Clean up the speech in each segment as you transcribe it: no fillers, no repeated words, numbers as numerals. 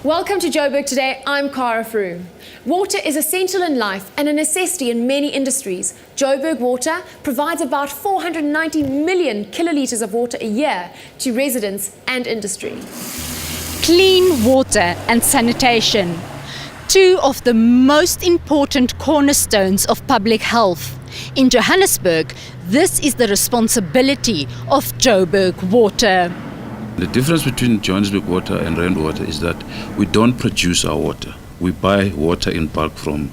Welcome to Joburg Today. I'm Cara Frew. Water is essential in life and a necessity in many industries. Joburg Water provides about 490 million kilolitres of water a year to residents and industry. Clean water and sanitation, two of the most important cornerstones of public health. In Johannesburg, this is the responsibility of Joburg Water. The difference between Johannesburg Water and Rand Water is that we don't produce our water. We buy water in bulk from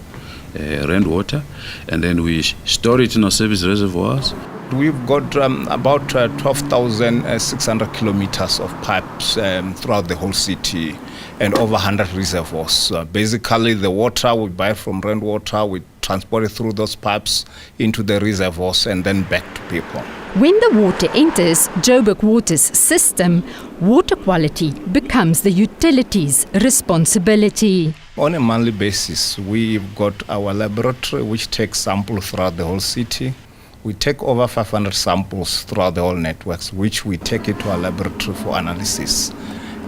Rand Water, and then we store it in our service reservoirs. We've got about 12,600 kilometers of pipes throughout the whole city and over 100 reservoirs. Basically, the water we buy from Rand Water, we transport it through those pipes into the reservoirs and then back to people. When the water enters Joburg Water's system, water quality becomes the utility's responsibility. On a monthly basis, we've got our laboratory which takes samples throughout the whole city. We take over 500 samples throughout the whole networks, which we take it to our laboratory for analysis.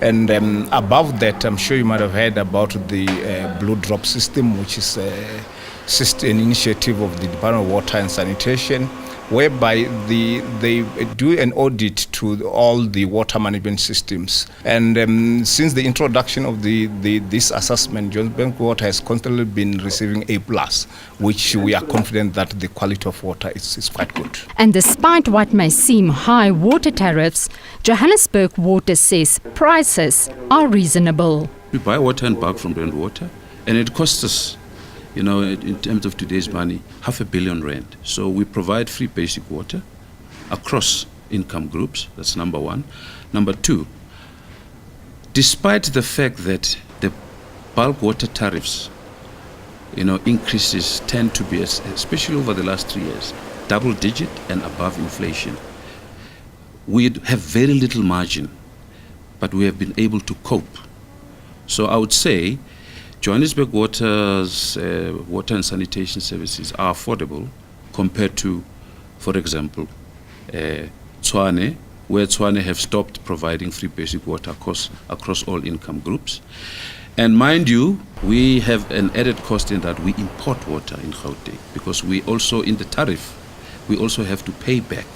And above that, I'm sure you might have heard about the Blue Drop system, which is an initiative of the Department of Water and Sanitation, whereby they do an audit to all the water management systems. And since the introduction of this assessment, Joburg Water has constantly been receiving A+, which we are confident that the quality of water is quite good. And despite what may seem high water tariffs, Johannesburg Water says prices are reasonable. We buy water in bulk from Rand Water, and it costs us, in terms of today's money, R500 million. So we provide free basic water across income groups. That's number one. Number two, despite the fact that the bulk water tariffs, increases tend to be, especially over the last 3 years, double digit and above inflation, we have very little margin, but we have been able to cope. So I would say Johannesburg Water's water and sanitation services are affordable compared to, for example, Tshwane, where Tshwane have stopped providing free basic water across all income groups. And mind you, we have an added cost in that we import water in Gauteng, because we also, in the tariff, we also have to pay back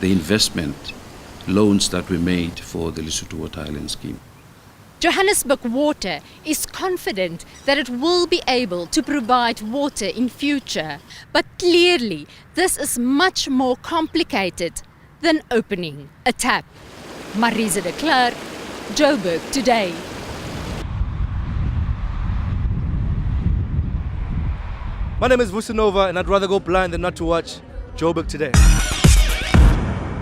the investment loans that we made for the Lesotho Water Island scheme. Johannesburg Water is confident that it will be able to provide water in future. But clearly, this is much more complicated than opening a tap. Marisa de Klerk, Joburg Today. My name is Vusinova, and I'd rather go blind than not to watch Joburg Today.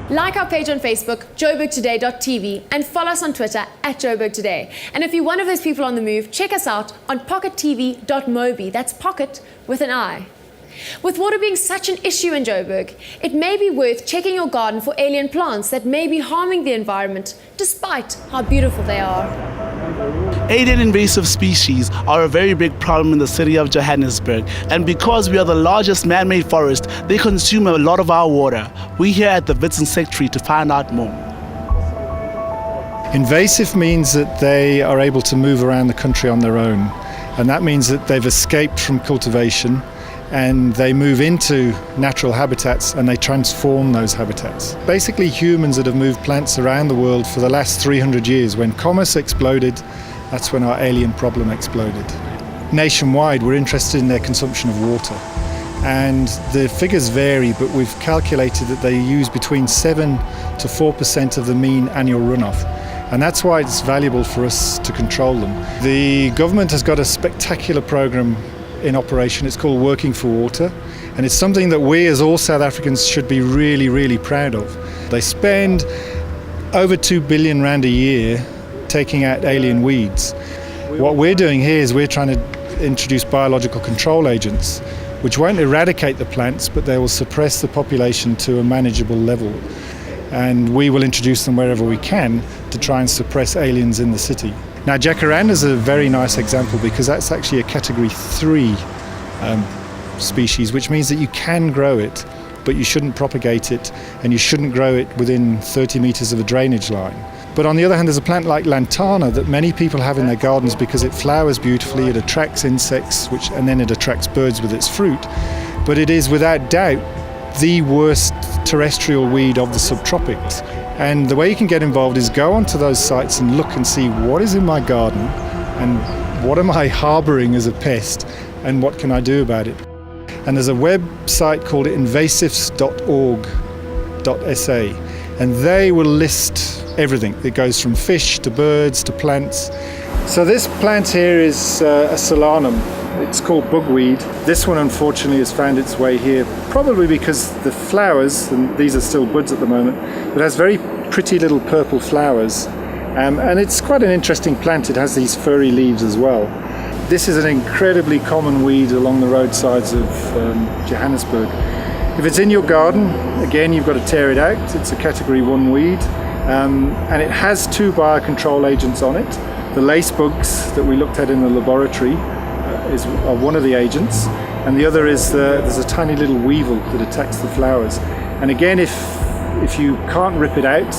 Like our page on Facebook, joburgtoday.tv, and follow us on Twitter @Joburg Today. And if you're one of those people on the move, check us out on pockettv.mobi. That's pocket with an I. With water being such an issue in Joburg, it may be worth checking your garden for alien plants that may be harming the environment, despite how beautiful they are. Alien invasive species are a very big problem in the city of Johannesburg, and because we are the largest man-made forest, they consume a lot of our water. We're here at the Wits Insectary to find out more. Invasive means that they are able to move around the country on their own, and that means that they've escaped from cultivation and they move into natural habitats and they transform those habitats. Basically, humans that have moved plants around the world for the last 300 years. When commerce exploded, that's when our alien problem exploded. Nationwide, we're interested in their consumption of water, and the figures vary, but we've calculated that they use between 7 to 4% of the mean annual runoff. And that's why it's valuable for us to control them. The government has got a spectacular program in operation. It's called Working for Water, and it's something that we as all South Africans should be really, really proud of. They spend over 2 billion rand a year taking out alien weeds. What we're doing here is we're trying to introduce biological control agents, which won't eradicate the plants, but they will suppress the population to a manageable level. And we will introduce them wherever we can to try and suppress aliens in the city. Now, jacaranda is a very nice example because that's actually a category 3 species, which means that you can grow it, but you shouldn't propagate it, and you shouldn't grow it within 30 meters of a drainage line. But on the other hand, there's a plant like lantana that many people have in their gardens because it flowers beautifully, it attracts insects, and then it attracts birds with its fruit. But it is without doubt the worst terrestrial weed of the subtropics. And the way you can get involved is go onto those sites and look and see what is in my garden and what am I harboring as a pest and what can I do about it. And there's a website called invasives.org.sa, and they will list everything. It goes from fish to birds to plants. So this plant here is a solanum. It's called bugweed. This one unfortunately has found its way here, probably because the flowers, and these are still buds at the moment, but it has very pretty little purple flowers. And it's quite an interesting plant. It has these furry leaves as well. This is an incredibly common weed along the roadsides of Johannesburg. If it's in your garden, again, you've got to tear it out. It's a category 1 weed. And it has 2 biocontrol agents on it. The lace bugs that we looked at in the laboratory are one of the agents. And the other is there's a tiny little weevil that attacks the flowers. And again, if you can't rip it out,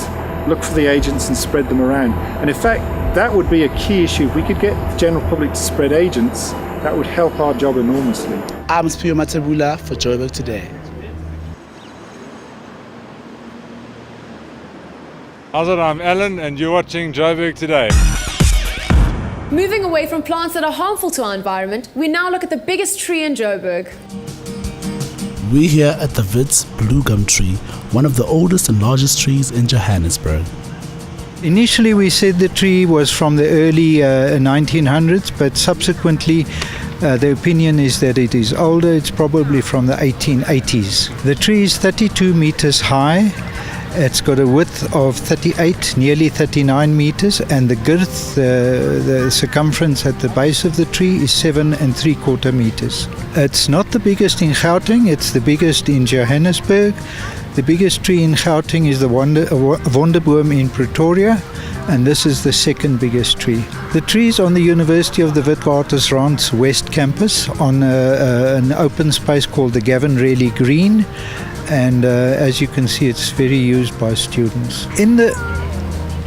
look for the agents and spread them around. And in fact, that would be a key issue. If we could get the general public to spread agents, that would help our job enormously. I'm Spio Matabula for Joburg Today. How's it? I'm Alan and you're watching Joburg Today. Moving away from plants that are harmful to our environment, we now look at the biggest tree in Joburg. We're here at the Wits blue gum tree, one of the oldest and largest trees in Johannesburg. Initially we said the tree was from the early 1900s, but subsequently the opinion is that it is older. It's probably from the 1880s. The tree is 32 meters high. It's got a width of 38, nearly 39 meters, and the girth, the circumference at the base of the tree is 7 3/4 meters. It's not the biggest in Gauteng, it's the biggest in Johannesburg. The biggest tree in Gauteng is the Wonderboom in Pretoria, and this is the second biggest tree. The tree is on the University of the Witwatersrand's West Campus on an open space called the Gavin Reilly Green. And as you can see, it's very used by students. In the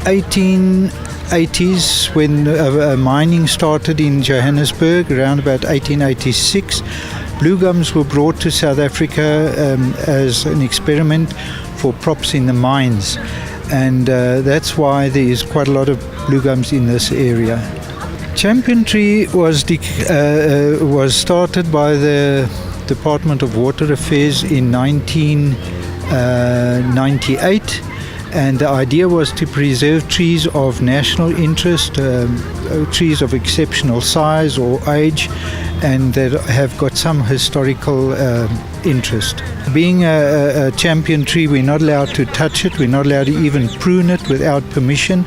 1880s, when mining started in Johannesburg, around about 1886, blue gums were brought to South Africa as an experiment for props in the mines. And that's why there is quite a lot of blue gums in this area. Champion Tree was started by the Department of Water Affairs in 1998, and the idea was to preserve trees of national interest, trees of exceptional size or age, and that have got some historical interest. Being a champion tree, we're not allowed to touch it, we're not allowed to even prune it without permission,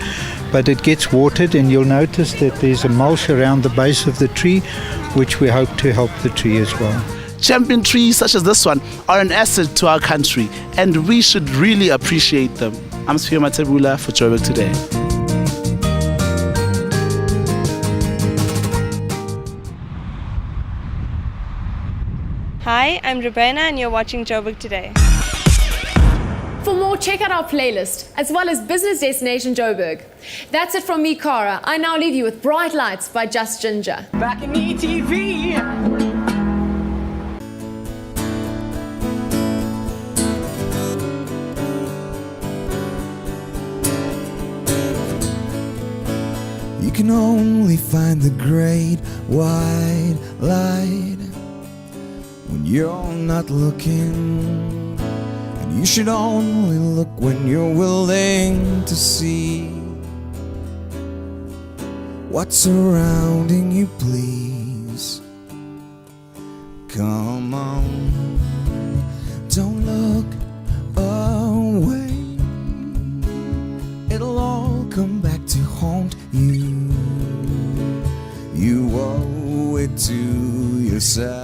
but it gets watered, and you'll notice that there's a mulch around the base of the tree, which we hope to help the tree as well. Champion trees such as this one are an asset to our country, and we should really appreciate them. I'm Spio Matabula for Joburg Today. Hi, I'm Rebecca and you're watching Joburg Today. For more, check out our playlist, as well as Business Destination Joburg. That's it from me, Cara. I now leave you with Bright Lights by Just Ginger. Back in ETV. You can only find the great white light when you're not looking, and you should only look when you're willing to see what's surrounding you. Please come on, don't look away, it'll all come back to haunt you. You owe it to yourself,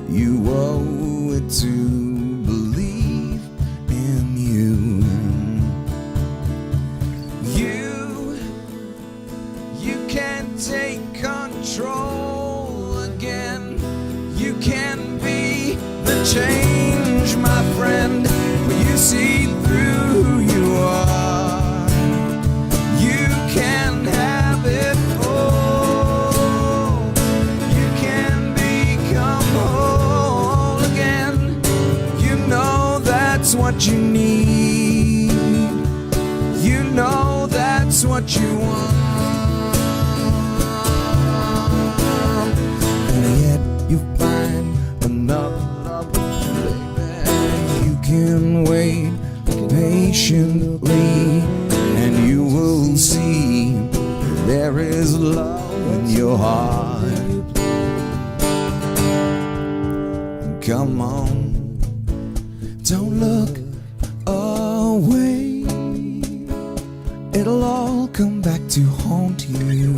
you owe it to believe in you. You can take control again. You can be the change, my friend, when you see through who you are. what you need. You know that's what you want. And yet you find another lover, baby. You can wait patiently, and you will see there is love in your heart. Come on, don't look away. It'll all come back to haunt you.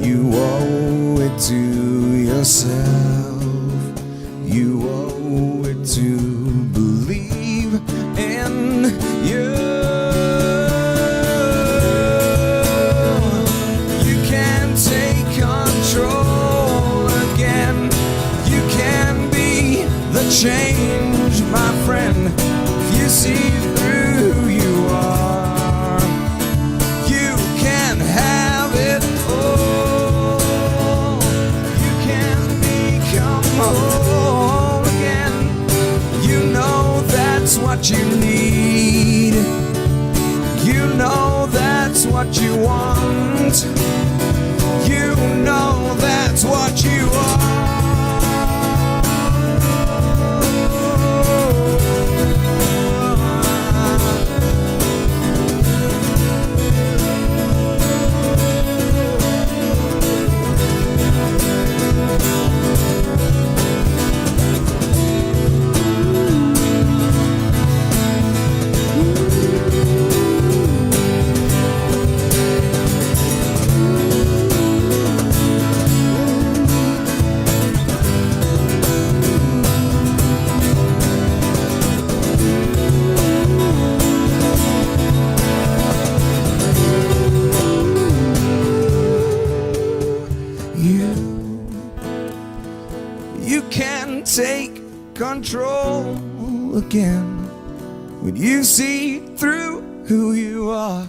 You owe it to yourself. You owe it to believe in you. You can take control again. You can be the change, my friend. If you see through who you are, you can have it all. You can become whole again. You know that's what you need. You know that's what you want. You know that's what you are. You can take control again when you see through who you are.